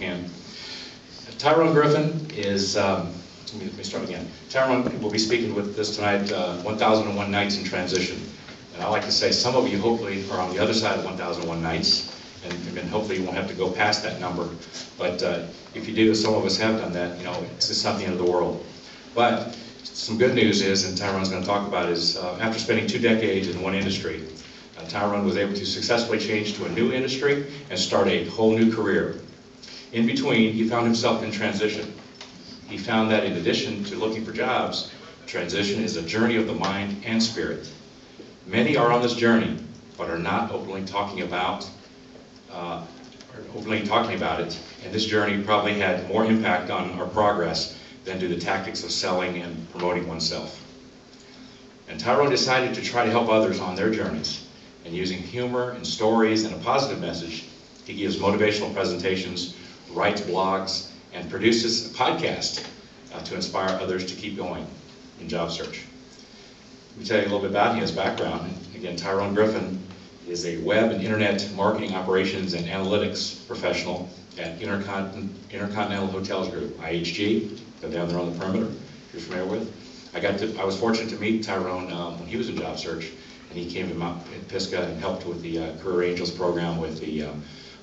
can. Tyrone Griffin is, let me start again. Tyrone will be speaking with us tonight, 1001 Nights in Transition. And I like to say some of you hopefully are on the other side of 1001 Nights, and hopefully you won't have to go past that number. But if you do, some of us have done that, you know, it's not the end of the world. But some good news is, and Tyrone's going to talk about, is after spending 2 decades in one industry, Tyrone was able to successfully change to a new industry and start a whole new career. In between, he found himself in transition. He found that in addition to looking for jobs, transition is a journey of the mind and spirit. Many are on this journey, but are not openly talking about it, and this journey probably had more impact on our progress than do the tactics of selling and promoting oneself. And Tyrone decided to try to help others on their journeys, and using humor and stories and a positive message, he gives motivational presentations, writes blogs, and produces a podcast to inspire others to keep going in job search. Let me tell you a little bit about his background. Again, Tyrone Griffin is a web and internet marketing operations and analytics professional at Intercontinental Hotels Group, IHG. They're down there on the perimeter, if you're familiar with. I was fortunate to meet Tyrone when he was in job search, and he came to Pisgah and helped with the Career Angels program with the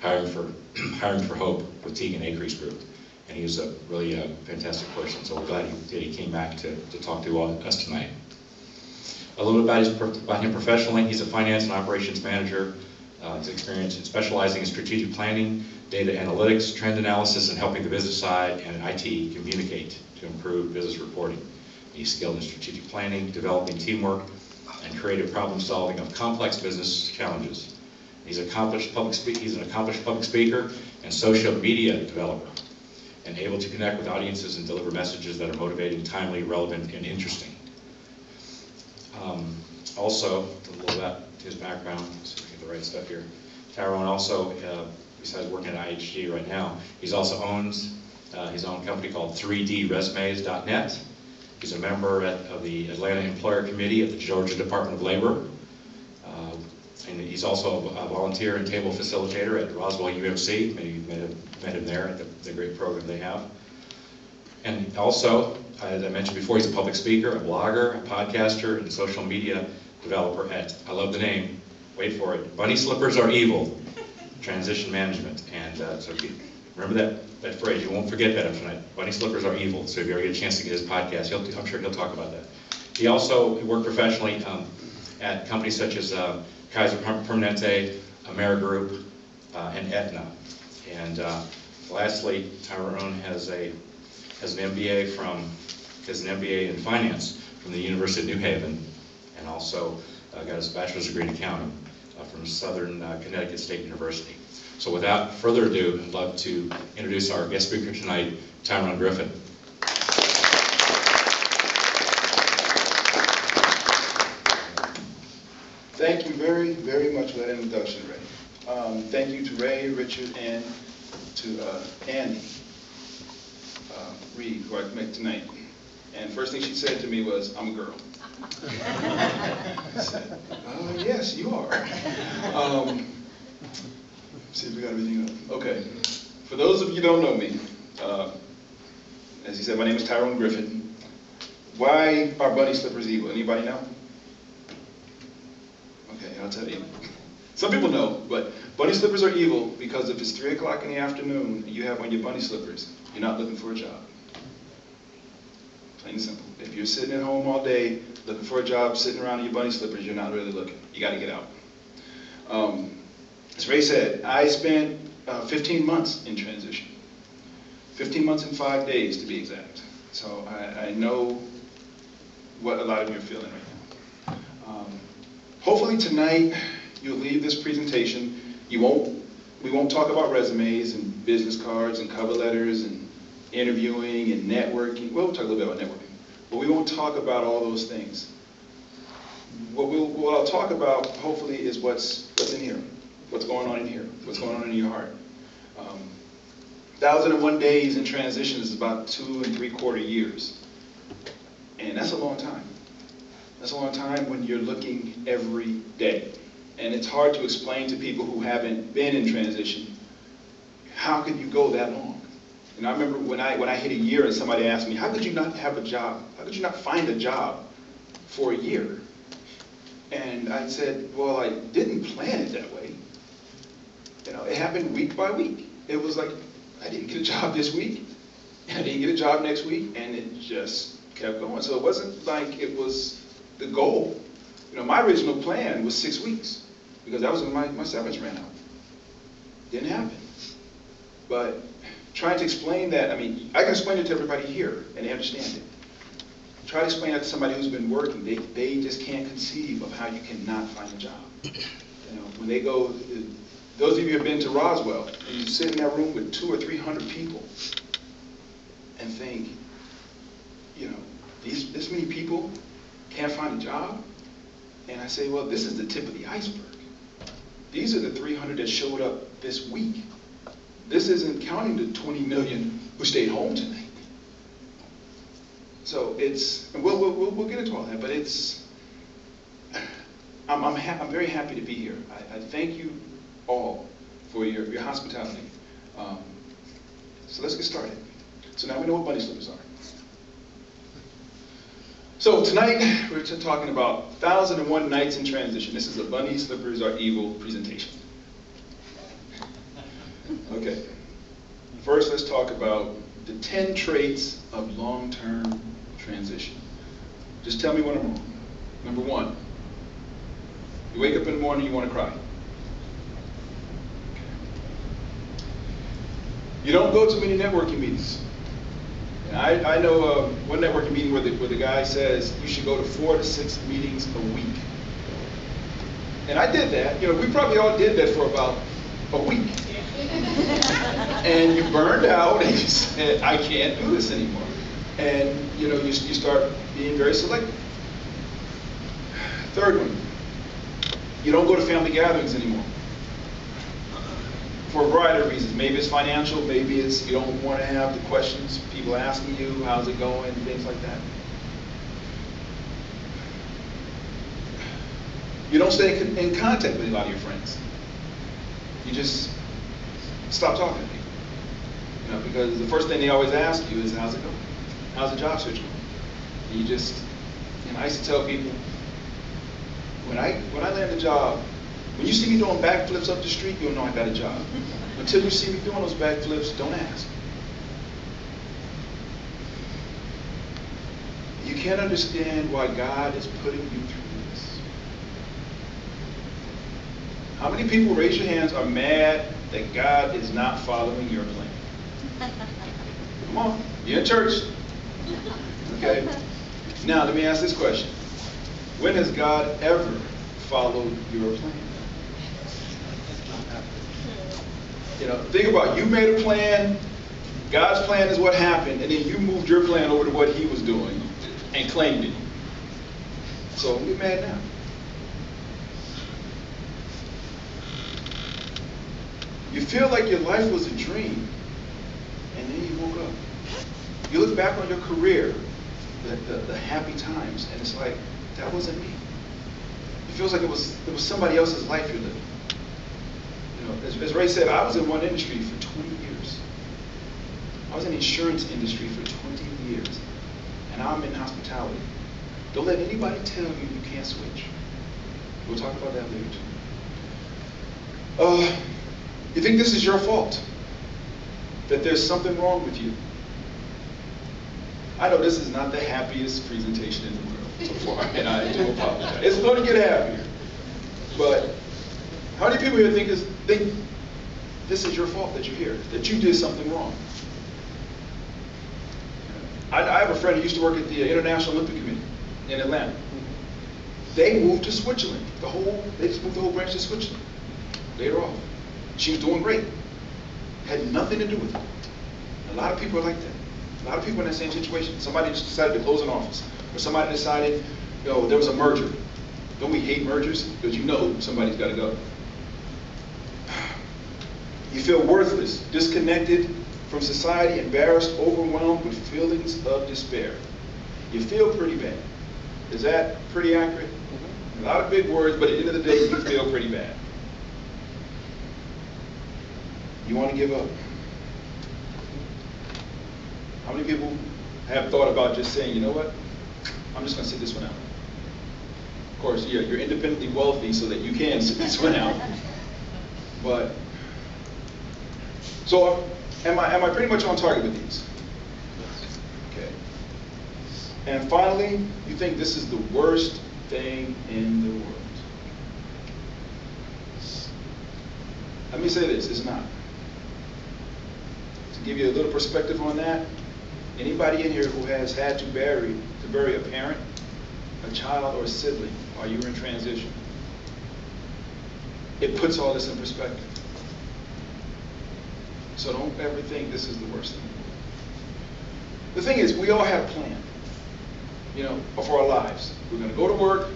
Hiring for Hope with Teagan Acres Group. And he was a really fantastic person, so we're glad he came back to talk to us tonight. A little bit about him professionally. He's a finance and operations manager. His experience in specializing in strategic planning, data analytics, trend analysis, and helping the business side and IT communicate to improve business reporting. He's skilled in strategic planning, developing teamwork, and creative problem solving of complex business challenges. He's an accomplished public speaker and social media developer, and able to connect with audiences and deliver messages that are motivating, timely, relevant, and interesting. Also, a little about his background, so we get the right stuff here. Tyrone also, besides working at IHG right now, he also owns his own company called 3dresumes.net. He's a member of the Atlanta Employer Committee at the Georgia Department of Labor. And he's also a volunteer and table facilitator at Roswell UMC. Maybe you've met him there at the great program they have. And also, as I mentioned before, he's a public speaker, a blogger, a podcaster, and social media developer at, I love the name, wait for it, Bunny Slippers Are Evil, Transition Management. And so remember that phrase, you won't forget that tonight. Bunny Slippers Are Evil. So if you ever get a chance to get his podcast, I'm sure he'll talk about that. He also worked professionally at companies such as Kaiser Permanente, Amerigroup, and Aetna. And lastly, Tyrone has an MBA in finance from the University of New Haven, and also got his bachelor's degree in accounting from Southern Connecticut State University. So without further ado, I'd love to introduce our guest speaker tonight, Tyrone Griffin. Thank you very, very much for that introduction, Ray. Thank you to Ray, Richard, and to Andy Reed, who I met tonight. And first thing she said to me was, "I'm a girl." I said, "Yes, you are." See if we got everything up. Okay. For those of you who don't know me, as he said, my name is Tyrone Griffin. Why are bunny slippers evil? Anybody know? Okay, I'll tell you. Some people know, but bunny slippers are evil because if it's 3 o'clock in the afternoon and you have on your bunny slippers, you're not looking for a job. Plain and simple. If you're sitting at home all day looking for a job, sitting around in your bunny slippers, you're not really looking. You got to get out. As Ray said, I spent 15 months in transition. 15 months and 5 days to be exact. So I know what a lot of you are feeling right now. Hopefully tonight you'll leave this presentation. We won't talk about resumes and business cards and cover letters and interviewing and networking. We'll talk a little bit about networking, but we won't talk about all those things. What I'll talk about, hopefully, is what's in here, what's going on in here, what's going on in your heart. 1,001 days in transition is about 2 3/4 years, and that's a long time. That's a long time when you're looking every day. And it's hard to explain to people who haven't been in transition how could you go that long? And I remember when I hit a year and somebody asked me, how could you not have a job? How could you not find a job for a year? And I said, well, I didn't plan it that way. You know, it happened week by week. It was like, I didn't get a job this week, and I didn't get a job next week, and it just kept going. So it wasn't like it was the goal. You know, my original plan was 6 weeks, because that was when my severance ran out. Didn't happen. But trying to explain that, I mean, I can explain it to everybody here, and they understand it. Try to explain that to somebody who's been working. They just can't conceive of how you cannot find a job. You know, when they go, those of you who have been to Roswell, and you sit in that room with 200 or 300 people and think, you know, this many people can't find a job? And I say, well, this is the tip of the iceberg. These are the 300 that showed up this week. This isn't counting the 20 million who stayed home tonight. So it's, and we'll get into all that, but it's, I'm very happy to be here. I thank you all for your hospitality. So let's get started. So now we know what bunny slippers are. So tonight we're talking about 1,001 Nights in Transition. This is a Bunny Slippers Are Evil presentation. Okay. First, let's talk about the 10 traits of long-term transition. Just tell me when I'm wrong. Number 1, you wake up in the morning, you want to cry. You don't go to many networking meetings. And I know one networking meeting where the guy says you should go to 4 to 6 meetings a week. And I did that. You know, we probably all did that for about a week. And you burned out and you said, I can't do this anymore. And you know, you start being very selective. Third one, you don't go to family gatherings anymore. For a variety of reasons. Maybe it's financial, maybe it's you don't want to have the questions, people asking you, how's it going, things like that. You don't stay in contact with a lot of your friends. You just stop talking to people. You know, because the first thing they always ask you is, how's it going? How's the job search going? And you just, and I used to tell people, when I land a job, when you see me doing backflips up the street, you'll know I got a job. Until you see me doing those backflips, don't ask. You can't understand why God is putting you through this. How many people, raise your hands, are mad that God is not following your plan? Come on, you're in church. Okay. Now, let me ask this question. When has God ever followed your plan? You know, think about it. You made a plan, God's plan is what happened, and then you moved your plan over to what he was doing and claimed it. So get mad now. You feel like your life was a dream, and then you woke up. You look back on your career, the happy times, and it's like, that wasn't me. It feels like it was somebody else's life you're living. You know, as Ray said, I was in one industry for 20 years. I was in the insurance industry for 20 years. And now I'm in hospitality. Don't let anybody tell you you can't switch. We'll talk about that later too. You think this is your fault? That there's something wrong with you? I know this is not the happiest presentation in the world so far, and I do apologize. It's going to get happier. But how many people here think this is your fault that you're here, that you did something wrong? I have a friend who used to work at the International Olympic Committee in Atlanta. They moved to Switzerland. They just moved the whole branch to Switzerland later on. She was doing great. Had nothing to do with it. A lot of people are like that. A lot of people in that same situation. Somebody just decided to close an office. Or somebody decided, you know, there was a merger. Don't we hate mergers? Because you know somebody's got to go. You feel worthless, disconnected from society, embarrassed, overwhelmed with feelings of despair. You feel pretty bad. Is that pretty accurate? A lot of big words, but at the end of the day, you feel pretty bad. You want to give up. How many people have thought about just saying, you know what, I'm just going to sit this one out? Of course, yeah, you're independently wealthy so that you can sit this one out. But, so am I pretty much on target with these? Okay. And finally, you think this is the worst thing in the world. Let me say this, it's not. To give you a little perspective on that, anybody in here who has had to bury a parent, a child, or a sibling while you were in transition, it puts all this in perspective. So don't ever think this is the worst thing. The thing is, we all have a plan, you know, for our lives. We're going to go to work,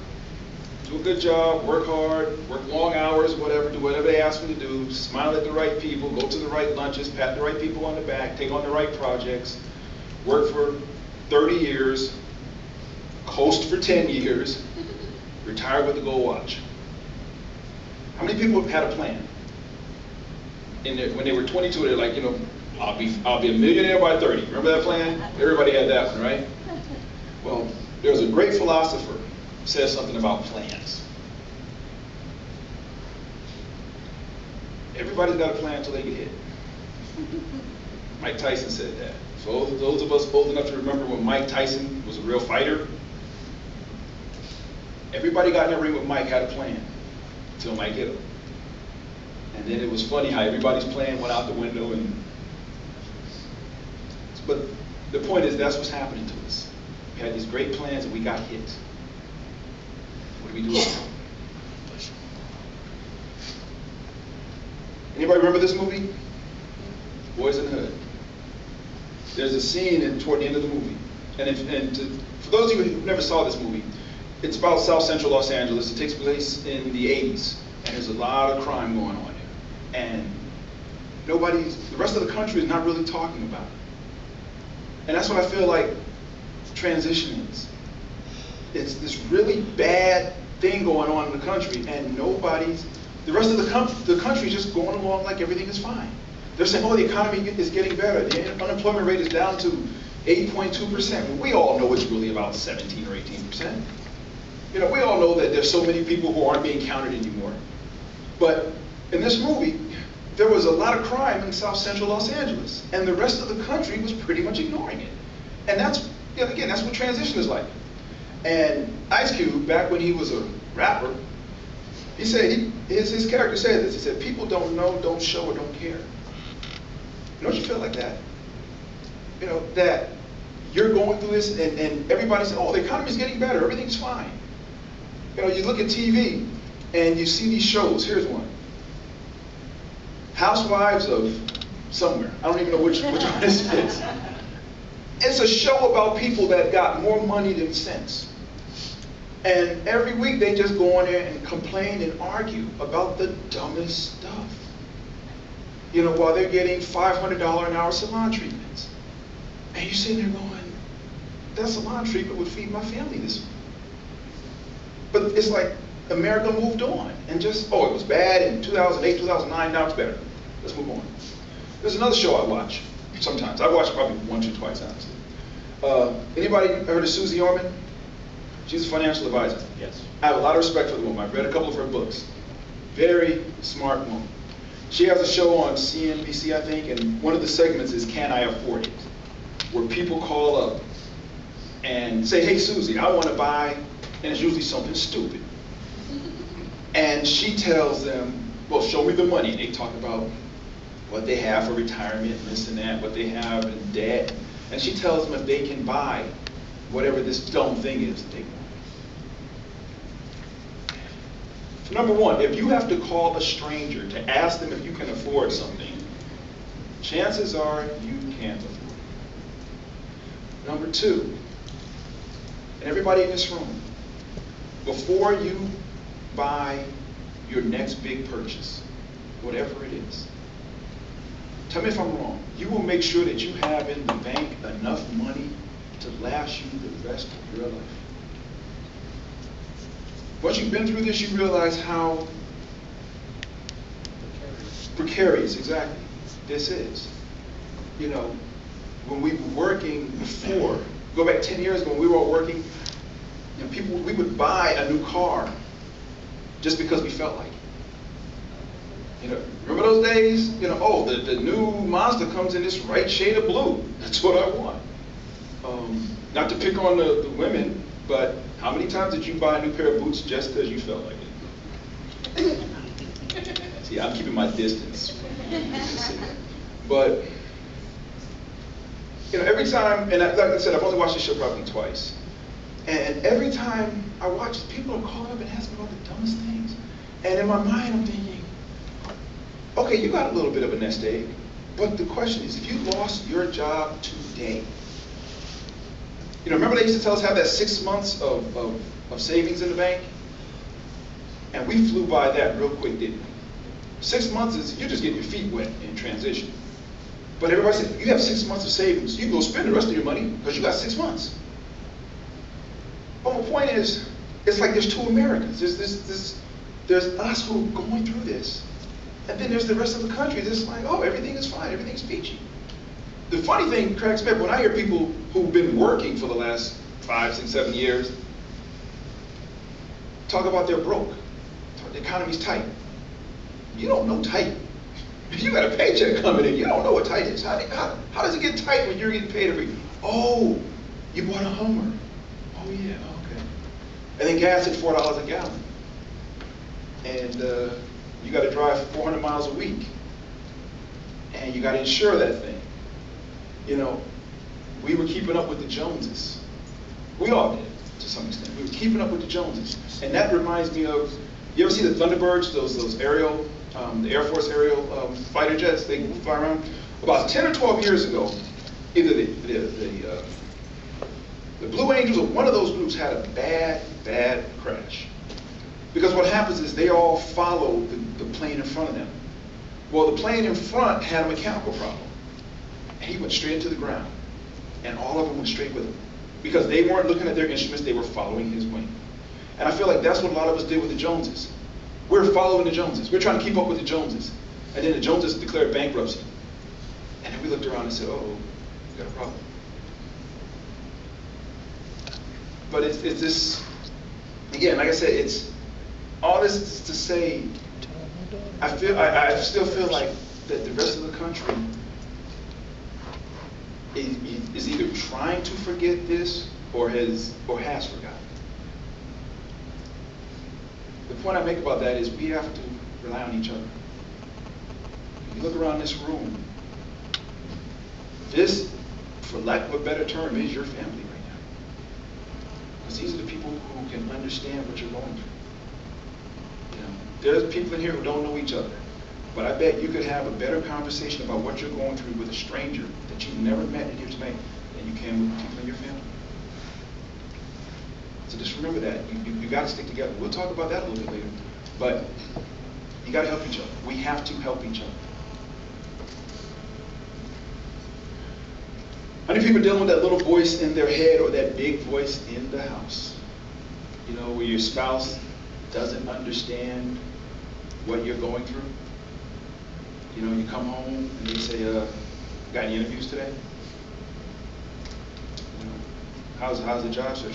do a good job, work hard, work long hours, whatever, do whatever they ask me to do, smile at the right people, go to the right lunches, pat the right people on the back, take on the right projects, work for 30 years, coast for 10 years, retire with a gold watch. How many people have had a plan? When they were 22, they're like, you know, I'll be a millionaire by 30. Remember that plan? Everybody had that one, right? Well, there was a great philosopher who says something about plans. Everybody's got a plan until they get hit. Mike Tyson said that. So those of us old enough to remember when Mike Tyson was a real fighter, everybody got in the ring with Mike had a plan until Mike hit him. And then it was funny how everybody's plan went out the window. But the point is, that's what's happening to us. We had these great plans and we got hit. What do we do about it? Anybody remember this movie? Boys in the Hood. There's a scene toward the end of the movie. For those of you who never saw this movie, it's about South Central Los Angeles. It takes place in the 80s. And there's a lot of crime going on here. And the rest of the country is not really talking about it. And that's what I feel like transition is. It's this really bad thing going on in the country, and the rest of the country is just going along like everything is fine. They're saying, oh, the economy is getting better. The unemployment rate is down to 8.2%. Well, we all know it's really about 17 or 18%. You know, we all know that there's so many people who aren't being counted anymore. But in this movie, there was a lot of crime in South Central Los Angeles, and the rest of the country was pretty much ignoring it. And that's, you know, again, that's what transition is like. And Ice Cube, back when he was a rapper, he said, his character said this, he said, people don't know, don't show, or don't care. Don't you feel like that? You know, that you're going through this and everybody says, oh, the economy's getting better, everything's fine. You know, you look at TV and you see these shows. Here's one. Housewives of somewhere. I don't even know which one this is. It's a show about people that got more money than sense. And every week they just go on there and complain and argue about the dumbest stuff. You know, while they're getting $500 an hour salon treatments. And you're sitting there going, that salon treatment would feed my family this week. But it's like America moved on and just, oh, it was bad in 2008, 2009, now it's better. Let's move on. There's another show I watch sometimes. I watch probably once or twice, honestly. Anybody heard of Susie Orman? She's a financial advisor. Yes. I have a lot of respect for the woman. I've read a couple of her books. Very smart woman. She has a show on CNBC, I think, and one of the segments is Can I Afford It? Where people call up and say, hey, Susie, I want to buy, and it's usually something stupid. And she tells them, well, show me the money. They talk about what they have for retirement, and this and that, what they have in debt. And she tells them if they can buy whatever this dumb thing is that they want. Number one, if you have to call a stranger to ask them if you can afford something, chances are you can't afford it. Number two, and everybody in this room, before you buy your next big purchase, whatever it is, tell me if I'm wrong, you will make sure that you have in the bank enough money to last you the rest of your life. Once you've been through this, you realize how precarious, exactly, this is. You know, when we were working before, go back 10 years ago when we were all working, we would buy a new car just because we felt like it. Remember those days? Oh, the new Mazda comes in this right shade of blue. That's what I want. Not to pick on the women, but how many times did you buy a new pair of boots just because you felt like it? See, I'm keeping my distance. But, every time, and like I said, I've only watched this show probably twice. And every time I watch it, people are calling up and asking about the dumbest things. And in my mind, I'm thinking, okay, you got a little bit of a nest egg. But the question is, if you lost your job today, remember they used to tell us have that 6 months of savings in the bank? And we flew by that real quick, didn't we? 6 months is, you're just getting your feet wet in transition. But everybody said, you have 6 months of savings. You can go spend the rest of your money because you got 6 months. But my point is, it's like there's two Americans. There's us who are going through this. And then there's the rest of the country that's like, oh, everything is fine, everything's peachy. The funny thing cracks me up when I hear people who've been working for the last 5, 6, 7 years talk about they're broke. The economy's tight. You don't know tight. You got a paycheck coming in. You don't know what tight is. How does it get tight when you're getting paid every? Oh, you bought a Hummer. Oh yeah, okay. And then gas at $4 a gallon. And you got to drive 400 miles a week. And you got to insure that thing. We were keeping up with the Joneses. We all did, to some extent. We were keeping up with the Joneses. And that reminds me of, you ever see the Thunderbirds, those aerial, the Air Force aerial fighter jets, they fly around? About 10 or 12 years ago, either the Blue Angels or one of those groups had a bad crash. Because what happens is they all follow the plane in front of them. Well, the plane in front had a mechanical problem. And he went straight into the ground. And all of them went straight with him. Because they weren't looking at their instruments, they were following his wing. And I feel like that's what a lot of us did with the Joneses. We're following the Joneses. We're trying to keep up with the Joneses. And then the Joneses declared bankruptcy. And then we looked around and said, oh, we got a problem. But it's this, again, like I said, it's all this is to say, I still feel like that the rest of the country is either trying to forget this or has forgotten. The point I make about that is we have to rely on each other. If you look around this room, this, for lack of a better term, is your family right now. Because these are the people who can understand what you're going through. There's people in here who don't know each other. But I bet you could have a better conversation about what you're going through with a stranger that you've never met in here tonight than you can with people in your family. So just remember that. You got to stick together. We'll talk about that a little bit later. But you got to help each other. We have to help each other. How many people are dealing with that little voice in their head or that big voice in the house? Where your spouse doesn't understand what you're going through. You come home and they say, got any interviews today? How's the job search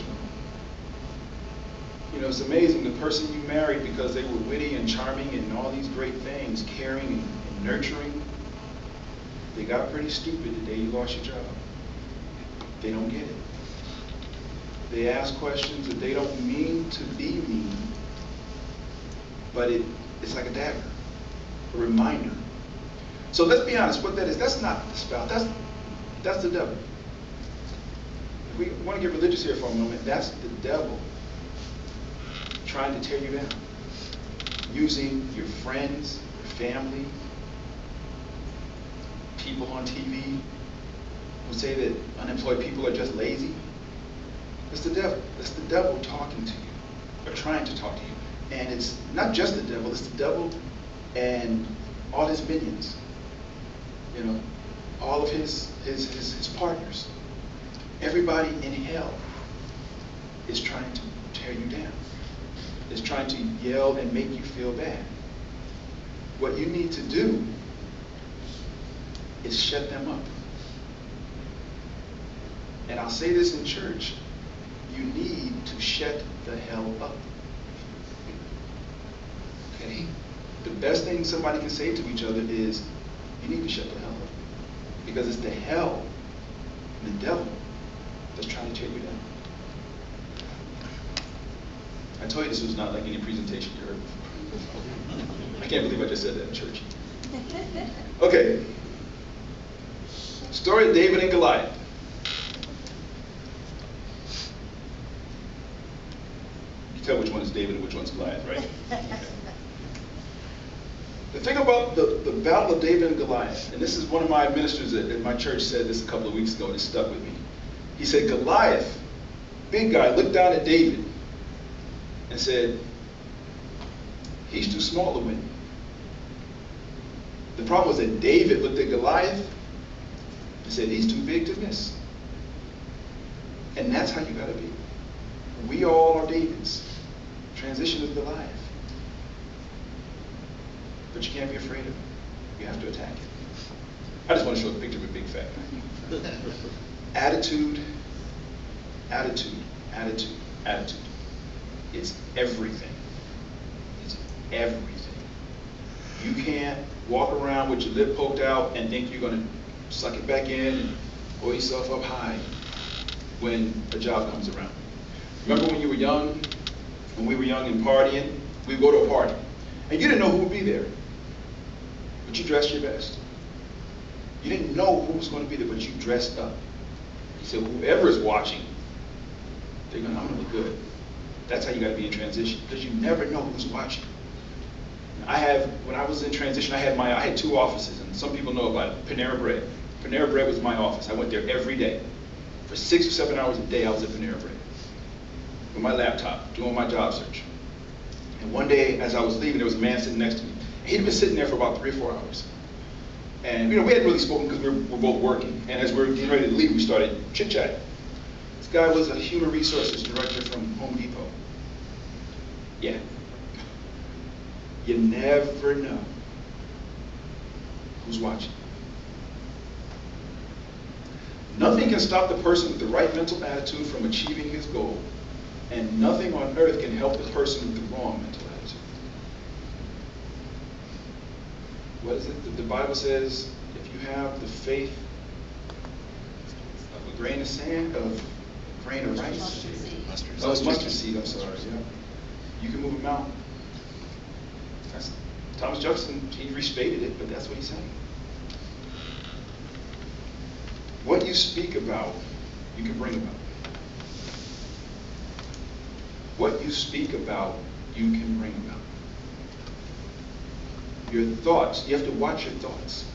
going? It's amazing, the person you married because they were witty and charming and all these great things, caring and nurturing, they got pretty stupid the day you lost your job. They don't get it. They ask questions that they don't mean to be mean, but it's like a dagger, a reminder. So let's be honest, what that is, that's not the spouse, that's the devil. If we want to get religious here for a moment, that's the devil trying to tear you down. Using your friends, your family, people on TV who say that unemployed people are just lazy. It's the devil. It's the devil talking to you, or trying to talk to you. And it's not just the devil, it's the devil and all his minions. All of his partners. Everybody in hell is trying to tear you down. Is trying to yell and make you feel bad. What you need to do is shut them up. And I'll say this in church, you need to shut the hell up. Okay? The best thing somebody can say to each other is, you need to shut the hell up. Because it's the hell and the devil that's trying to tear you down. I told you this was not like any presentation you heard before. I can't believe I just said that in church. Okay. Story of David and Goliath. You tell which one is David and which one's Goliath, right? Okay. The thing about the battle of David and Goliath, and this is one of my ministers at my church said this a couple of weeks ago, and it stuck with me. He said, Goliath, big guy, looked down at David and said, he's too small to win. The problem was that David looked at Goliath and said, he's too big to miss. And that's how you got to be. We all are Davids. Transition is Goliath. But you can't be afraid of it. You have to attack it. I just want to show a picture of a big fat guy. Attitude, attitude, attitude, attitude. It's everything. It's everything. You can't walk around with your lip poked out and think you're going to suck it back in and pull yourself up high when a job comes around. Remember when you were young, when we were young and partying, we'd go to a party. And you didn't know who would be there. But you dressed your best. You didn't know who was going to be there, but you dressed up. You said, whoever is watching, I'm going to look good. That's how you got to be in transition, because you never know who's watching. When I was in transition, I had 2 offices, and some people know about it. Panera Bread. Panera Bread was my office. I went there every day. For 6 or 7 hours a day, I was at Panera Bread with my laptop, doing my job search. And one day, as I was leaving, there was a man sitting next to me. He'd been sitting there for about 3 or 4 hours. And we hadn't really spoken because we were both working. And as we were getting ready to leave, we started chit-chatting. This guy was a human resources director from Home Depot. Yeah. You never know who's watching. Nothing can stop the person with the right mental attitude from achieving his goal. And nothing on earth can help the person with the wrong mental attitude. What is it? The Bible says, if you have the faith of a grain of sand, of a grain of rice, mustard seed, I'm sorry, yeah. You can move a mountain. Thomas Jefferson, he restated it, but that's what he's saying. What you speak about, you can bring about. What you speak about, you can bring about. Your thoughts, you have to watch your thoughts.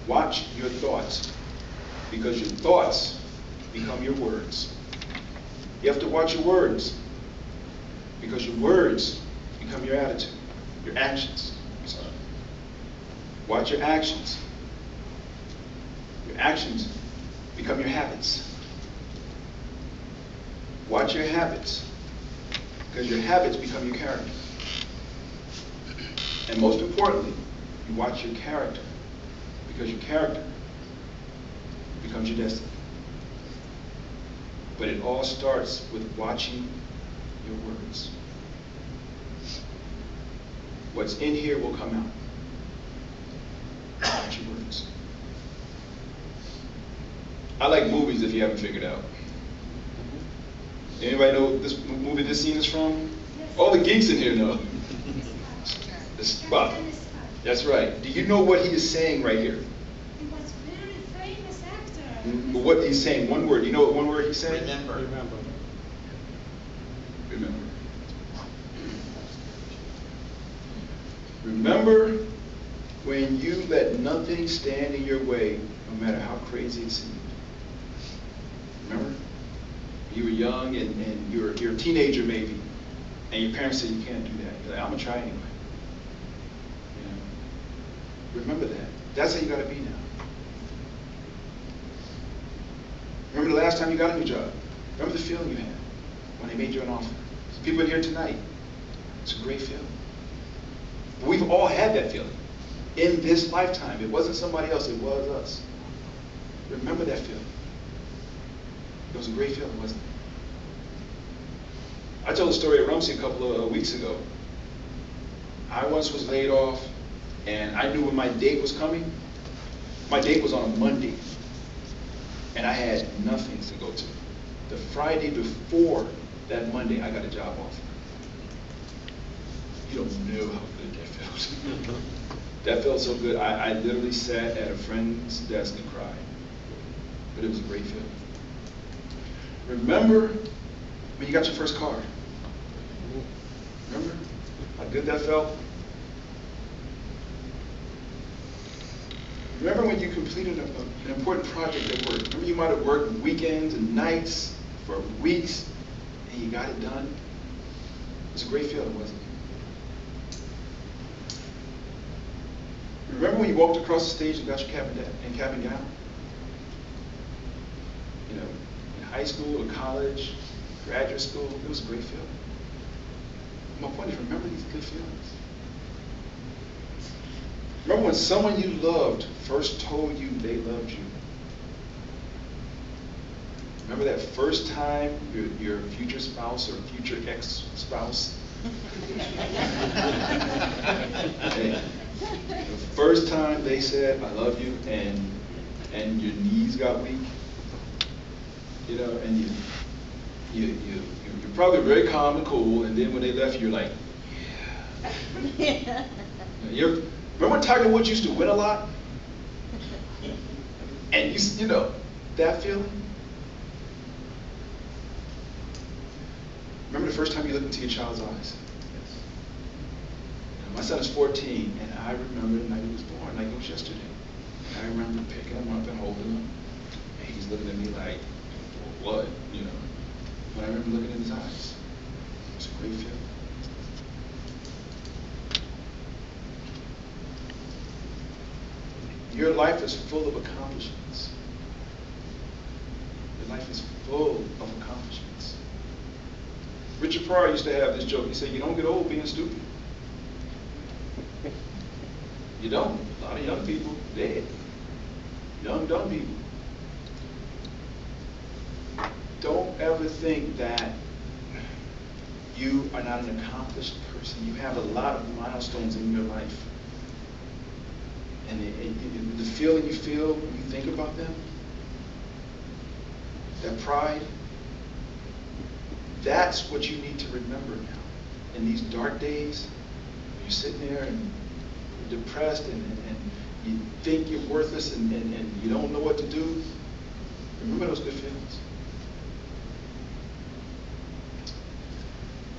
Watch your thoughts, because your thoughts become your words. You have to watch your words, because your words become your attitude, your actions. Sorry. Watch your actions. Your actions become your habits. Watch your habits, because your habits become your character. And most importantly, you watch your character, because your character becomes your destiny. But it all starts with watching your words. What's in here will come out. Watch your words. I like movies, if you haven't figured out. Anybody know this movie this scene is from? All the geeks in here know. The Spot. That's right. Do you know what he is saying right here? He was a very famous actor. What he's saying, one word. You know what one word he's saying? Remember. Remember. Remember when you let nothing stand in your way, no matter how crazy it seemed. Remember? You were young and you're a teenager maybe, and your parents said you can't do that. You're like, I'm going to try anyway. You know? Remember that. That's how you got to be now. Remember the last time you got a new job? Remember the feeling you had when they made you an offer? There's people in here tonight. It's a great feeling. But we've all had that feeling in this lifetime. It wasn't somebody else, it was us. Remember that feeling. It was a great feeling, wasn't it? I told a story at Rumsey a couple of weeks ago. I once was laid off, and I knew when my date was coming. My date was on a Monday, and I had nothing to go to. The Friday before that Monday, I got a job offer. You don't know how good that felt. That felt so good. I literally sat at a friend's desk and cried. But it was a great feeling. Remember when you got your first car? Remember how good that felt? Remember when you completed an important project at work? Remember you might have worked weekends and nights for weeks, and you got it done? It was a great feeling, wasn't it? Remember when you walked across the stage and got your cap and gown? You know, in high school or college, graduate school, it was a great feeling. My point is, remember these good feelings. Remember when someone you loved first told you they loved you? Remember that first time your future spouse or future ex-spouse? Hey, the first time they said, I love you, and your knees got weak, you know, and you're probably very calm and cool, and then when they left you, you're like, yeah. Remember when Tiger Woods used to win a lot? And you know, that feeling? Remember the first time you looked into your child's eyes? Yes. You know, my son is 14, and I remember the night he was born, like it was yesterday. And I remember picking him up and holding him, and he's looking at me like, what? You know. But I remember looking in his eyes. It was a great feeling. Your life is full of accomplishments. Your life is full of accomplishments. Richard Pryor used to have this joke. He said, you don't get old being stupid. You don't. A lot of young people, dead. Young, dumb people. Don't ever think that you are not an accomplished person. You have a lot of milestones in your life. And the feeling you feel when you think about them, that pride, that's what you need to remember now. In these dark days, when you're sitting there and you're depressed and you think you're worthless and you don't know what to do, remember those good feelings.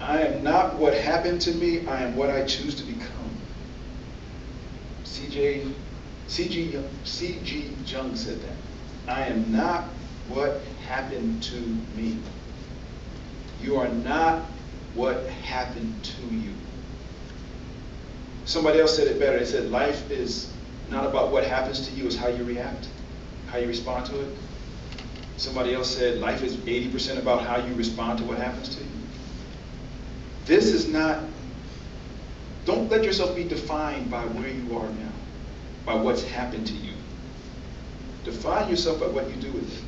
I am not what happened to me, I am what I choose to become. C.G. Jung said that. I am not what happened to me. You are not what happened to you. Somebody else said it better. They said life is not about what happens to you, it's how you react, how you respond to it. Somebody else said life is 80% about how you respond to what happens to you. This is not, don't let yourself be defined by where you are now, by what's happened to you. Define yourself by what you do with it.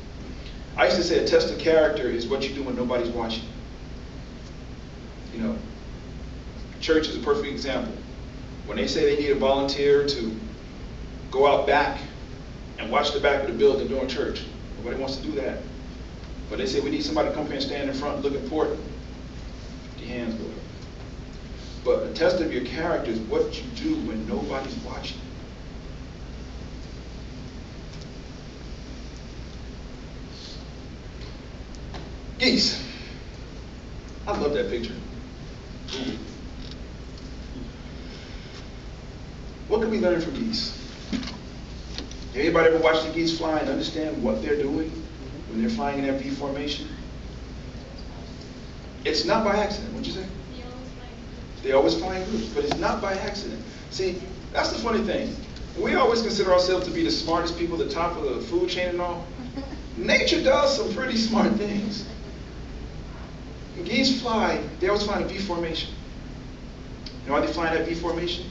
I used to say a test of character is what you do when nobody's watching. You know, church is a perfect example. When they say they need a volunteer to go out back and watch the back of the building during church, nobody wants to do that. But they say we need somebody to come here and stand in front and look important. The hands go up. But a test of your character is what you do when nobody's watching. Geese. I love that picture. Ooh. What can we learn from geese? Anybody ever watch the geese fly and understand what they're doing when they're flying in that V formation? It's not by accident. What'd you say? They always fly in groups, but it's not by accident. See, that's the funny thing. We always consider ourselves to be the smartest people, the top of the food chain and all. Nature does some pretty smart things. When geese fly, they always fly in a V formation. You know why they fly in that V formation?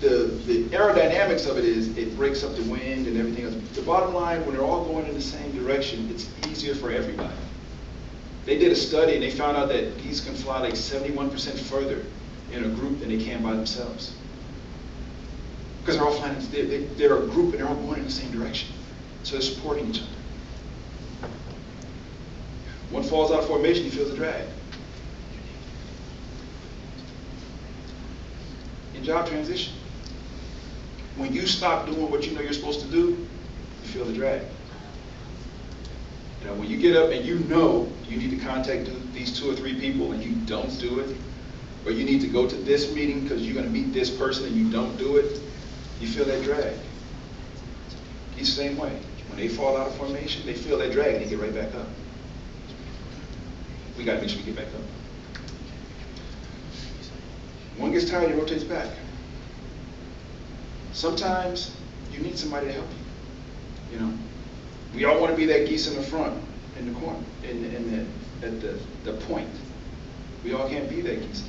the aerodynamics of it is it breaks up the wind and everything else. The bottom line, when they're all going in the same direction, it's easier for everybody. They did a study and they found out that geese can fly like 71% further in a group than they can by themselves. Because they're all flying, they're a group and they're all going in the same direction. So they're supporting each other. One falls out of formation, he feels a drag. In job transition, when you stop doing what you know you're supposed to do, you feel the drag. You know, when you get up and you know you need to contact these 2 or 3 people and you don't do it, or you need to go to this meeting because you're going to meet this person and you don't do it, you feel that drag. He's the same way. When they fall out of formation, they feel that drag and they get right back up. We got to make sure we get back up. One gets tired, he rotates back. Sometimes you need somebody to help you. You know, we all want to be that geese in the front, in the corner, at the point. We all can't be that geese.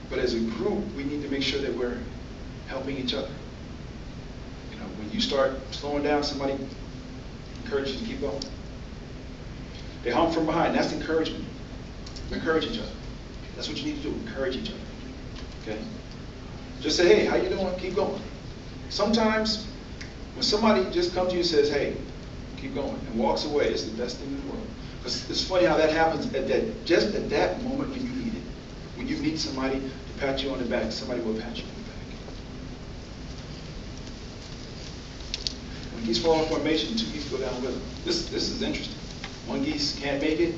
But as a group, we need to make sure that we're helping each other. You know, when you start slowing down, somebody encourages you to keep going. They hump from behind. That's encouragement. Encourage each other. That's what you need to do. Encourage each other. Okay? Just say, hey, how you doing? Keep going. Sometimes when somebody just comes to you and says, hey, keep going, and walks away, it's the best thing in the world. Because it's funny how that happens just at that moment when you need it. When you need somebody to pat you on the back, somebody will pat you on the back. When geese fall in formation, 2 geese go down with them. This is interesting. 1 geese can't make it,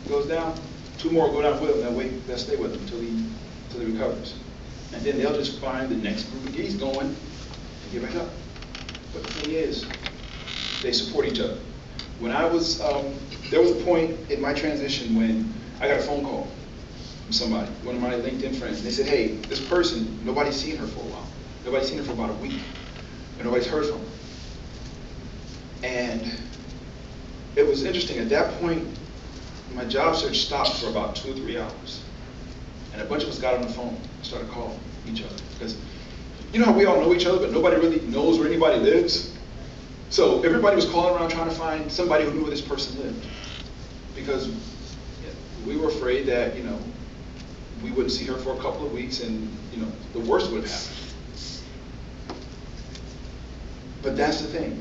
goes down. 2 more go down with him, they'll stay with him until he recovers. And then they'll just find the next group of geese going and get back up. But the thing is, they support each other. When I was, there was a point in my transition when I got a phone call from somebody, one of my LinkedIn friends, and they said, hey, this person, nobody's seen her for a while. Nobody's seen her for about a week, and nobody's heard from her. And it was interesting, at that point, my job search stopped for about 2 or 3 hours. And a bunch of us got on the phone and started calling each other. Because you know how we all know each other, but nobody really knows where anybody lives? So everybody was calling around trying to find somebody who knew where this person lived. Because we were afraid that, you know, we wouldn't see her for a couple of weeks and, you know, the worst would have happened. But that's the thing.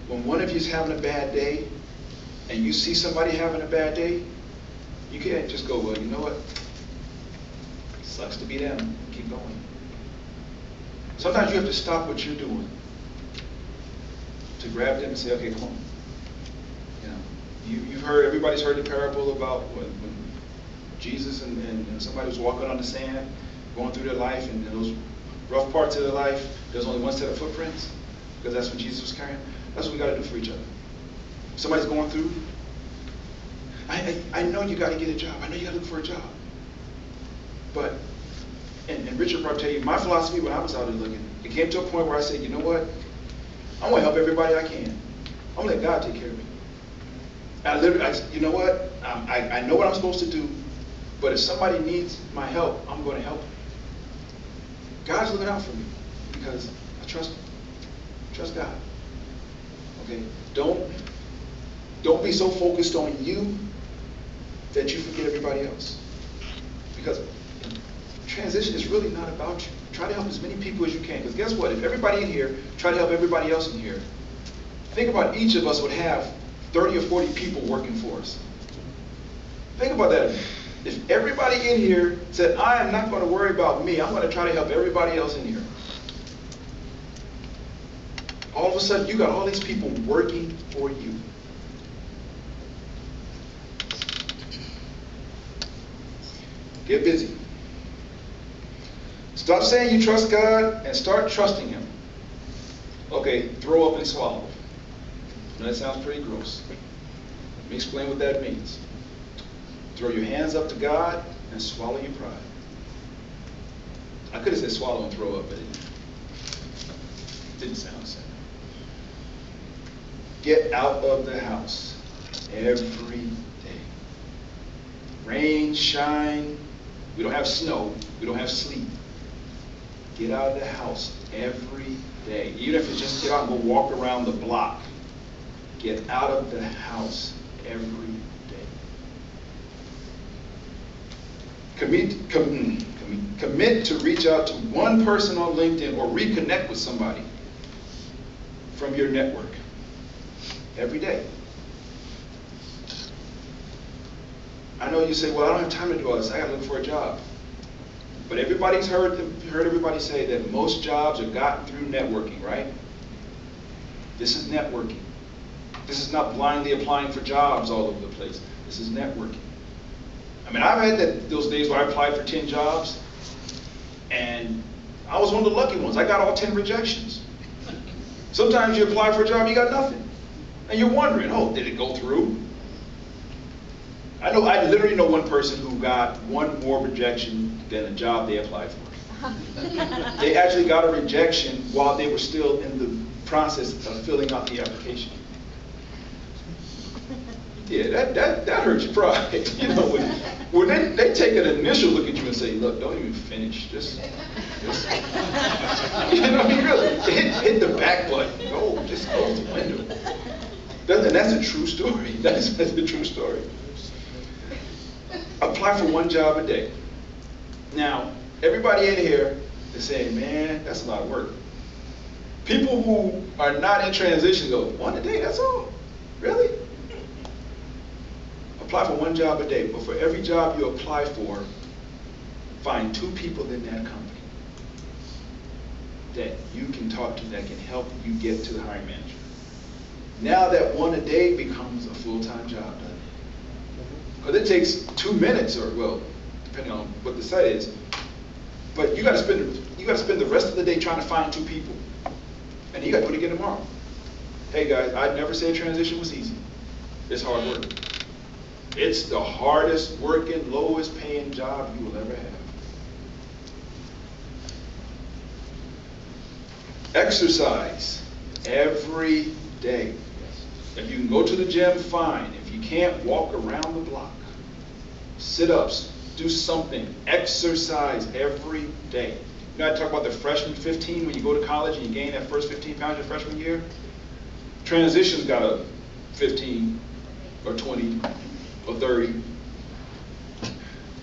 When one of you is having a bad day, and you see somebody having a bad day, you can't just go, well, you know what? Sucks to be them. Keep going. Sometimes you have to stop what you're doing to grab them and say, okay, come on. You know, you've heard, everybody's heard the parable about when Jesus and somebody was walking on the sand, going through their life, and in those rough parts of their life, there's only one set of footprints, because that's what Jesus was carrying. That's what we got to do for each other. Somebody's going through, I know you got to get a job. I know you got to look for a job. But, and Richard probably tell you, my philosophy when I was out there looking, it came to a point where I said, you know what? I'm going to help everybody I can. I'm going to let God take care of me. You know what? I know what I'm supposed to do, but if somebody needs my help, I'm going to help them. God's looking out for me because I trust him. Trust God. Okay? Don't be so focused on you that you forget everybody else. Because transition is really not about you. Try to help as many people as you can. Because guess what? If everybody in here try to help everybody else in here, think about each of us would have 30 or 40 people working for us. Think about that. If everybody in here said, I am not going to worry about me, I'm going to try to help everybody else in here. All of a sudden, you got all these people working for you. Get busy. Stop saying you trust God and start trusting him. Okay, throw up and swallow. Now, that sounds pretty gross. Let me explain what that means. Throw your hands up to God and swallow your pride. I could have said swallow and throw up, but it didn't sound the same. Get out of the house every day. Rain, shine. We don't have snow. We don't have sleet. Get out of the house every day. Even if it's just get out and go walk around the block. Get out of the house every day. Commit to reach out to one person on LinkedIn or reconnect with somebody from your network every day. I know you say, well, I don't have time to do all this. I got to look for a job. But everybody's heard everybody say that most jobs are gotten through networking, right? This is networking. This is not blindly applying for jobs all over the place. This is networking. I mean, I've had those days where I applied for 10 jobs, and I was one of the lucky ones. I got all 10 rejections. Sometimes you apply for a job, you got nothing. And you're wondering, oh, did it go through? I literally know one person who got one more rejection than a job they applied for. They actually got a rejection while they were still in the process of filling out the application. Yeah, that hurts your pride. You know, when they take an initial look at you and say, look, don't even finish. Just you know, you really hit the back button. No, just close the window. And that's a true story. That's a true story. Apply for one job a day. Now, everybody in here is saying, man, that's a lot of work. People who are not in transition go, one a day, that's all? Really? Apply for one job a day, but for every job you apply for, find 2 people in that company that you can talk to that can help you get to the hiring manager. Now that one a day becomes a full-time job, doesn't it? Because it takes 2 minutes, or well, depending on what the site is. But you got to spend the rest of the day trying to find 2 people, and you got to do it again tomorrow. Hey guys, I'd never say transition was easy. It's hard work. It's the hardest working, lowest paying job you will ever have. Exercise every day. If you can go to the gym, fine. If you can't, walk around the block. Sit-ups, do something. Exercise every day. You know, I talk about the freshman 15 when you go to college and you gain that first 15 pounds your freshman year. Transition's got a 15 or 20 or 30.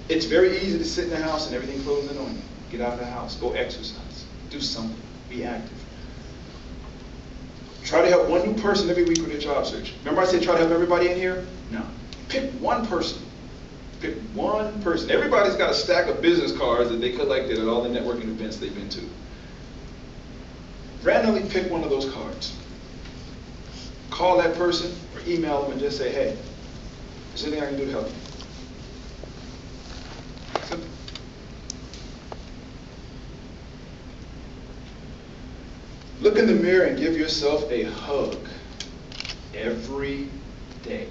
It's very easy to sit in the house and everything closing on you. Get out of the house. Go exercise. Do something. Be active. Try to help one new person every week with your job search. Remember I said try to help everybody in here? No. Pick one person. Pick one person. Everybody's got a stack of business cards that they collected at all the networking events they've been to. Randomly pick one of those cards. Call that person or email them and just say, hey, is there anything I can do to help you? Simple. Look in the mirror and give yourself a hug every day.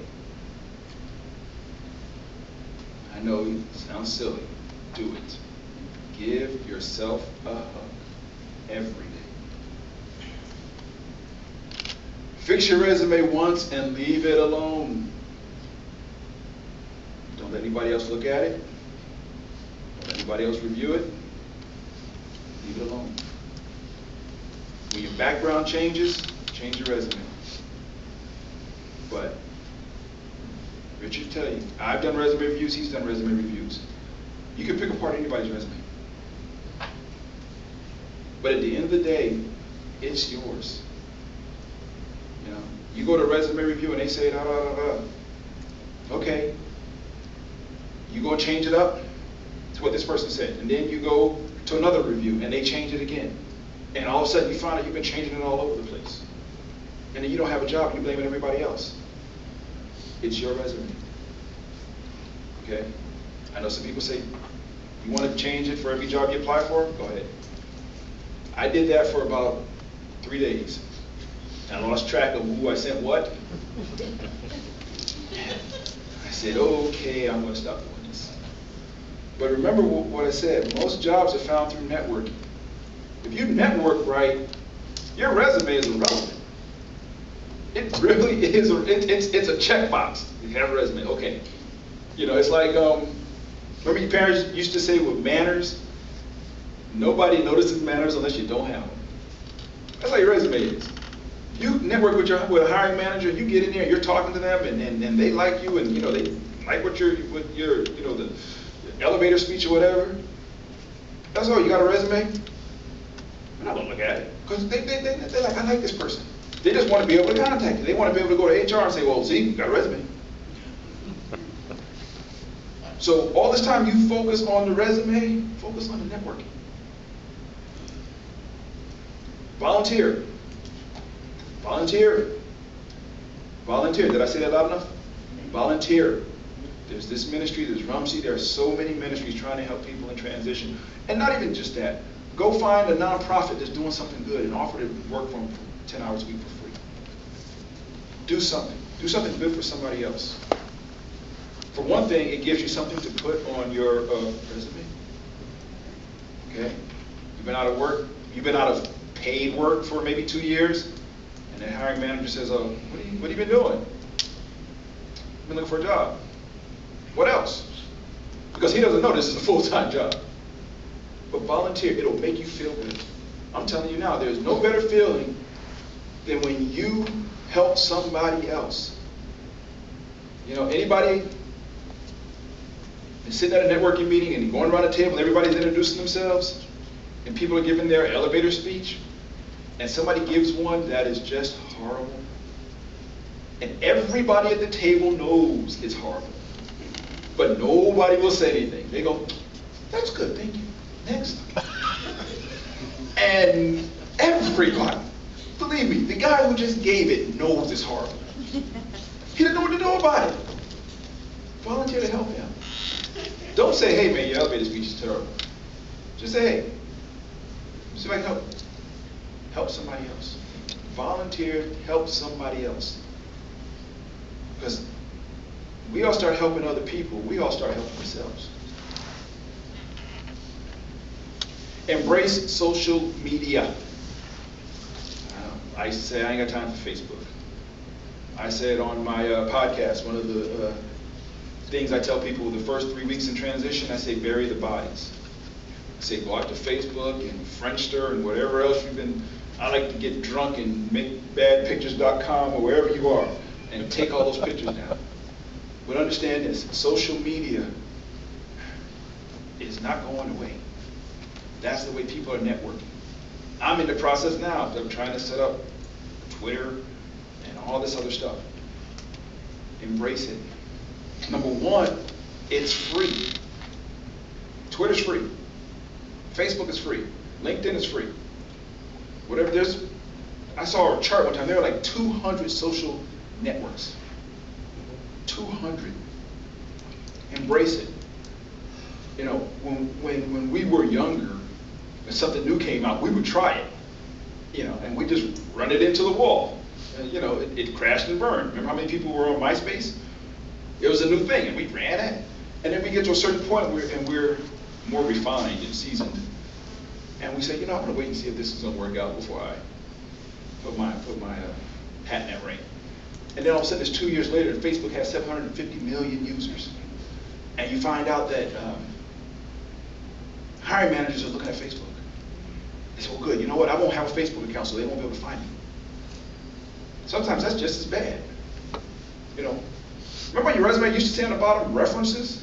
I know it sounds silly. Do it. Give yourself a hug every day. Fix your resume once and leave it alone. Don't let anybody else look at it. Don't let anybody else review it. Leave it alone. When your background changes, change your resume. But Richard tell you, I've done resume reviews, he's done resume reviews. You can pick apart anybody's resume. But at the end of the day, it's yours. You know, you go to resume review and they say da da da da. Okay. You go change it up to what this person said. And then you go to another review and they change it again. And all of a sudden you find out you've been changing it all over the place. And then you don't have a job and you're blaming everybody else. It's your resume. Okay? I know some people say, you want to change it for every job you apply for? Go ahead. I did that for about 3 days. And I lost track of who I sent what. I said, okay, I'm going to stop doing this. But remember what I said. Most jobs are found through networking. If you network right, your resume is irrelevant. It really is. It's a checkbox. You have a resume. Okay. You know, it's like, remember your parents used to say with manners, Nobody notices manners unless you don't have them. That's how your resume is. You network with a hiring manager, you get in there, you're talking to them, and they like you, and they like what your the elevator speech or whatever. That's all. You got a resume? We're not gonna look at it because they're like, I like this person. They just want to be able to contact you. They want to be able to go to HR and say, well, see, you got a resume. So all this time you focus on the resume, focus on the networking. Volunteer. Volunteer. Volunteer. Did I say that loud enough? Volunteer. There's this ministry, there's Rumsey, there are so many ministries trying to help people in transition. And not even just that. Go find a nonprofit that's doing something good and offer to work for them for 10 hours a week for free. Do something. Do something good for somebody else. For one thing, it gives you something to put on your resume. Okay? You've been out of work, you've been out of paid work for maybe 2 years, and the hiring manager says, oh, what have you been doing? I've been looking for a job. What else? Because he doesn't know this is a full-time job. But volunteer, it'll make you feel good. I'm telling you now, there's no better feeling than when you help somebody else. Anybody is sitting at a networking meeting and going around the table and everybody's introducing themselves and people are giving their elevator speech and somebody gives one that is just horrible. And everybody at the table knows it's horrible. But nobody will say anything. They go, that's good, thank you. Next. And everybody, believe me, the guy who just gave it knows it's horrible. He didn't know what to do about it. Volunteer to help him. Don't say, hey man, your elevator speech is terrible. Just say, hey, see if I can help. Help somebody else. Volunteer, help somebody else. Because we all start helping other people, we all start helping ourselves. Embrace social media. I say I ain't got time for Facebook. I said on my podcast, one of the things I tell people the first 3 weeks in transition, I say bury the bodies. I say go out to Facebook and Friendster and whatever else you've been. I like to get drunk and make badpictures.com or wherever you are and take all those pictures down. But understand this, social media is not going away. That's the way people are networking. I'm in the process now of trying to set up Twitter and all this other stuff. Embrace it. Number one, it's free. Twitter's free. Facebook is free. LinkedIn is free. Whatever there's, I saw a chart one time, there were like 200 social networks. 200. Embrace it. When we were younger, and something new came out, we would try it, and we just run it into the wall. And, it crashed and burned. Remember how many people were on MySpace? It was a new thing, and we ran it. And then we get to a certain point and we're more refined and seasoned. And we say, I'm going to wait and see if this is going to work out before I put my hat in that ring. And then all of a sudden, it's 2 years later, and Facebook has 750 million users. And you find out that hiring managers are looking at Facebook. They say, well, good, you know what? I won't have a Facebook account, so they won't be able to find me. Sometimes that's just as bad. Remember on your resume used to say on the bottom, references?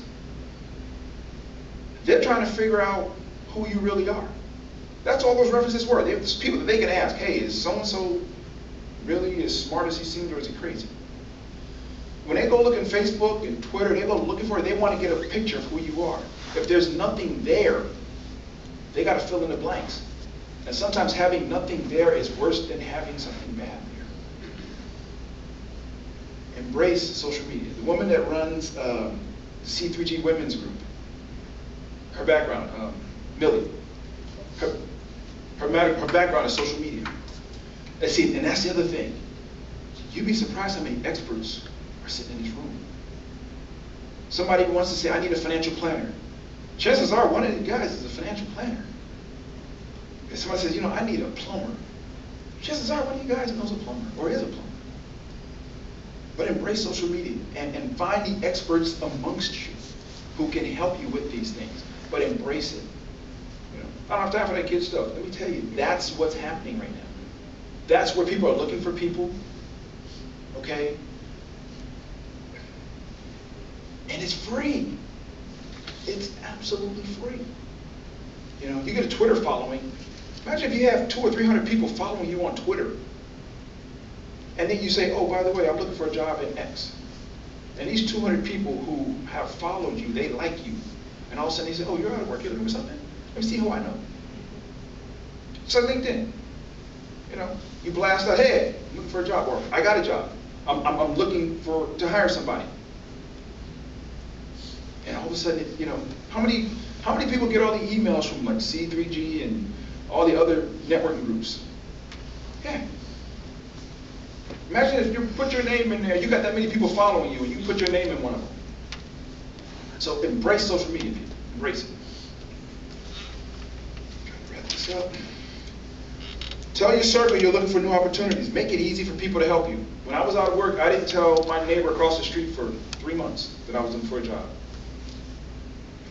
They're trying to figure out who you really are. That's all those references were. There's people that they can ask, hey, is so-and-so really as smart as he seems, or is he crazy? When they go look in Facebook and Twitter, they go looking for it, they want to get a picture of who you are. If there's nothing there, they got to fill in the blanks. And sometimes having nothing there is worse than having something bad there. Embrace social media. The woman that runs C3G Women's Group, her background, Millie, her background is social media. And that's the other thing. You'd be surprised how many experts are sitting in this room. Somebody who wants to say, I need a financial planner. Chances are one of the guys is a financial planner. If somebody says, I need a plumber. Chances are one of you guys knows a plumber or is a plumber. But embrace social media and find the experts amongst you who can help you with these things. But embrace it. I don't have time for that kid stuff. Let me tell you, that's what's happening right now. That's where people are looking for people. Okay? And it's free. It's absolutely free. You know, you get a Twitter following. Imagine if you have 200 or 300 people following you on Twitter. And then you say, oh, by the way, I'm looking for a job in X. And these 200 people who have followed you, they like you. And all of a sudden they say, oh, you're out of work, you're looking for something? Let me see who I know. It's like LinkedIn. You know, you blast out, hey, I'm looking for a job, or I got a job. I'm looking to hire somebody. And all of a sudden, you know, how many people get all the emails from like C3G and all the other networking groups? Yeah. Imagine if you put your name in there, you got that many people following you, and you put your name in one of them. So embrace social media, people. Embrace it. Wrap this up. Tell your circle you're looking for new opportunities. Make it easy for people to help you. When I was out of work, I didn't tell my neighbor across the street for 3 months that I was looking for a job.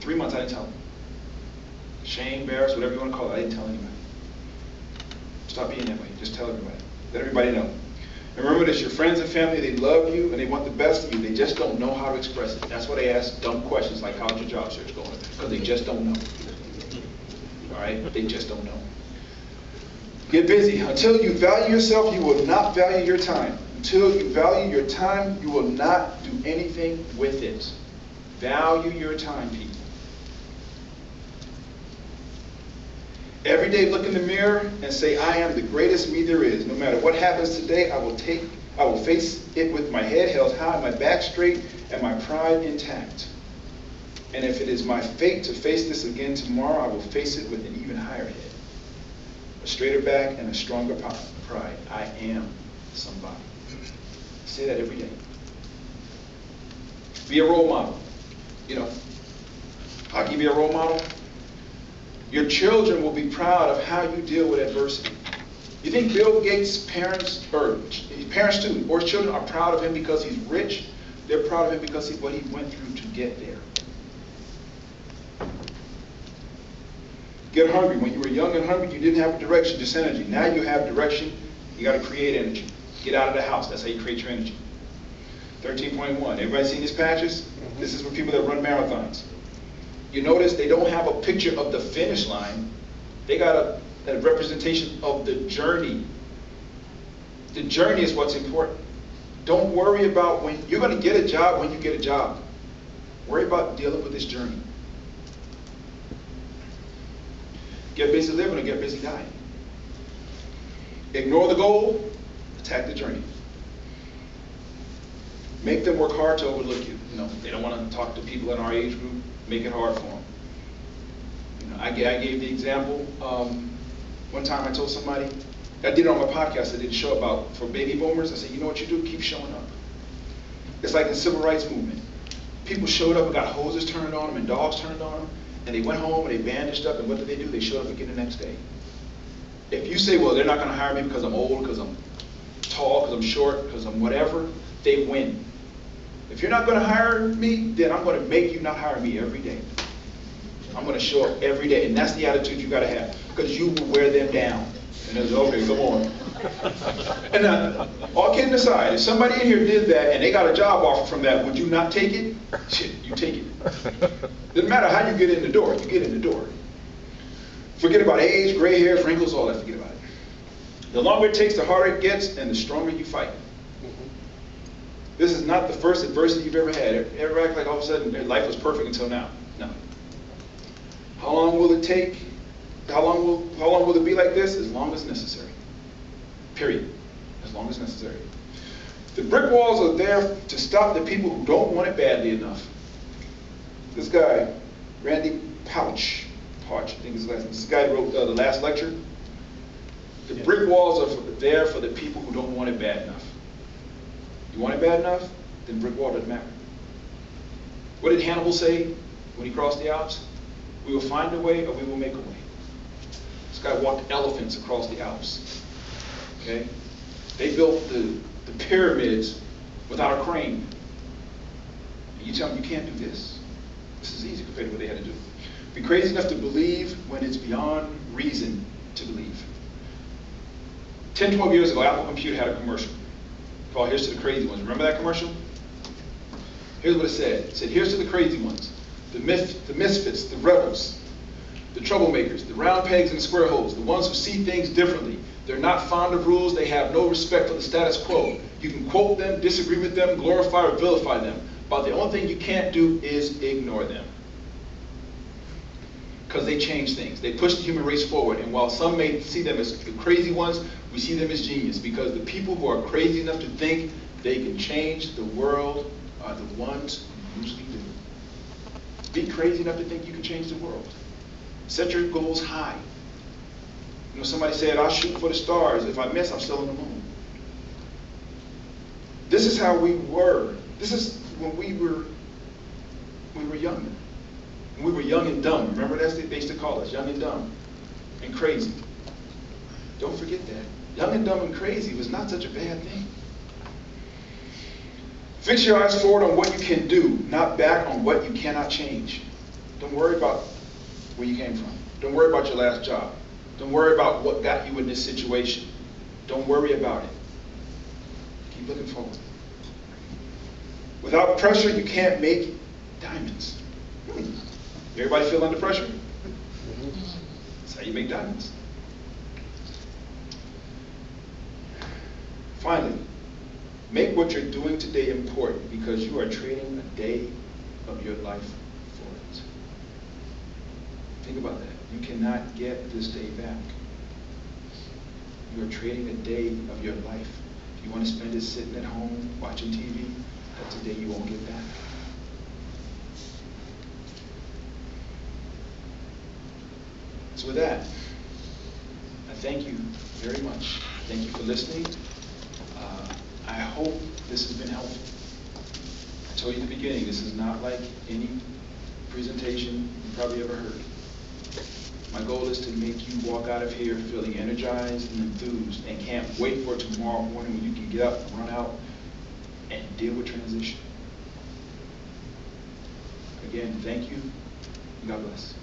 3 months, I didn't tell him. Shame, embarrassed, whatever you want to call it, I didn't tell anybody. Stop being that way. Just tell everybody. Let everybody know. And remember this, your friends and family, they love you and they want the best for you. They just don't know how to express it. That's why they ask dumb questions like, how's your job search going? Because they just don't know. All right? They just don't know. Get busy. Until you value yourself, you will not value your time. Until you value your time, you will not do anything with it. Value your time, people. Every day look in the mirror and say, I am the greatest me there is. No matter what happens today, I will face it with my head held high, my back straight, and my pride intact. And if it is my fate to face this again tomorrow, I will face it with an even higher head, a straighter back, and a stronger pride. I am somebody. Say that every day. Be a role model. You know, how can you be a role model? Your children will be proud of how you deal with adversity. You think Bill Gates' parents, or his parents too, or his children are proud of him because he's rich? They're proud of him because of what he went through to get there. Get hungry. When you were young and hungry, you didn't have a direction, just energy. Now you have direction. You got to create energy. Get out of the house. That's how you create your energy. 13.1. Everybody seen these patches? This is for people that run marathons. You notice they don't have a picture of the finish line. They got a representation of the journey. The journey is what's important. Don't worry about when you're going to get a job when you get a job. Worry about dealing with this journey. Get busy living or get busy dying. Ignore the goal, attack the journey. Make them work hard to overlook you. You know, they don't want to talk to people in our age group. Make it hard for them. You know, I gave the example. One time I told somebody, I did it on my podcast. I did a show about for baby boomers. I said, you know what you do? Keep showing up. It's like the civil rights movement. People showed up and got hoses turned on them and dogs turned on them, and they went home and they bandaged up. And what did they do? They showed up again the next day. If you say, well, they're not going to hire me because I'm old, because I'm tall, because I'm short, because I'm whatever, they win. If you're not going to hire me, then I'm going to make you not hire me every day. I'm going to show up every day. And that's the attitude you got to have. Because you will wear them down. And it's okay, come on. And all kidding aside, if somebody in here did that and they got a job offer from that, would you not take it? Shit, you take it. Doesn't matter how you get in the door, you get in the door. Forget about age, gray hairs, wrinkles, all that, forget about it. The longer it takes, the harder it gets, and the stronger you fight. This is not the first adversity you've ever had. Ever act like all of a sudden your life was perfect until now? No. How long will it take? How long will it be like this? As long as necessary. Period. As long as necessary. The brick walls are there to stop the people who don't want it badly enough. This guy, Randy Pouch, I think his last name. This guy wrote the last lecture. The brick walls are there for the people who don't want it bad enough. You want it bad enough? Then brick wall doesn't matter. What did Hannibal say when he crossed the Alps? We will find a way or we will make a way. This guy walked elephants across the Alps. Okay? They built the pyramids without a crane. And you tell them you can't do this. This is easy compared to what they had to do. Be crazy enough to believe when it's beyond reason to believe. 10, 12 years ago, Apple Computer had a commercial called Here's to the Crazy Ones. Remember that commercial? Here's what it said. It said, here's to the crazy ones, the misfits, the rebels, the troublemakers, the round pegs in the square holes, the ones who see things differently. They're not fond of rules. They have no respect for the status quo. You can quote them, disagree with them, glorify or vilify them, but the only thing you can't do is ignore them. Because they change things. They push the human race forward. And while some may see them as the crazy ones, we see them as genius. Because the people who are crazy enough to think they can change the world are the ones who usually do. Be crazy enough to think you can change the world. Set your goals high. You know, somebody said, I'll shoot for the stars. If I miss, I'm still on the moon. This is how we were. This is when we were younger. When we were young and dumb. Remember that's what they used to call us, young and dumb and crazy. Don't forget that. Young and dumb and crazy was not such a bad thing. Fix your eyes forward on what you can do, not back on what you cannot change. Don't worry about where you came from. Don't worry about your last job. Don't worry about what got you in this situation. Don't worry about it. Keep looking forward. Without pressure, you can't make diamonds. Everybody feel under pressure? That's how you make diamonds. Finally, make what you're doing today important because you are trading a day of your life for it. Think about that. You cannot get this day back. You are trading a day of your life. If you want to spend it sitting at home watching TV, that's a day you won't get back. So with that, I thank you very much. Thank you for listening. I hope this has been helpful. I told you in the beginning, this is not like any presentation you probably ever heard. My goal is to make you walk out of here feeling energized and enthused and can't wait for tomorrow morning when you can get up and run out and deal with transition. Again, thank you. God bless.